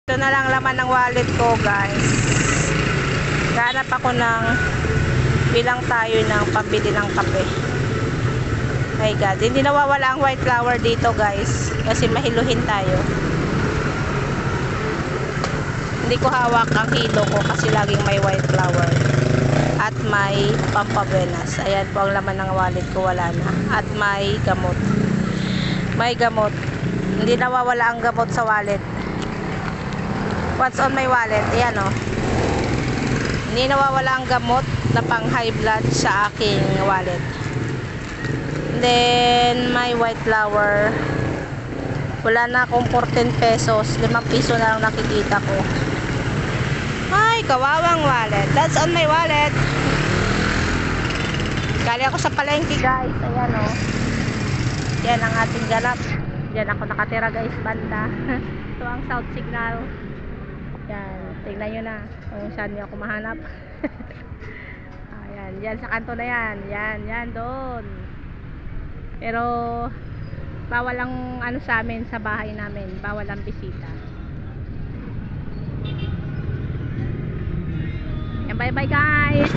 Ito na lang laman ng wallet ko, guys. Hanap ako ng bilang tayo ng pambili ng kape. My God, hindi nawawala ang white flower dito, guys, kasi mahiluhin tayo. Hindi ko hawak ang hilo ko kasi laging may white flower at may pampabenas. Ayan po ang laman ng wallet ko, wala na. At may gamot. May gamot. Hindi nawawala ang gamot sa wallet. What's on my wallet? Ayan o. Hindi nawawala ang gamot na pang high blood sa aking wallet. Then my white flower. Wala na akong 14 pesos. 5 piso na lang nakikita ko. Ay, kawawang wallet. That's on my wallet. Gali ako sa palengke, guys. Ayan o. Yan ang ating ganap. Diyan ako nakatira, guys, banda. Ito ang South Signal. Yan, tingnan nyo na kung saan nyo ako mahanap. Ayan, yan sa kanto na yan. Yan, doon. Pero bawal ang ano sa amin, sa bahay namin. Bawal ang bisita. Yan, bye bye, guys.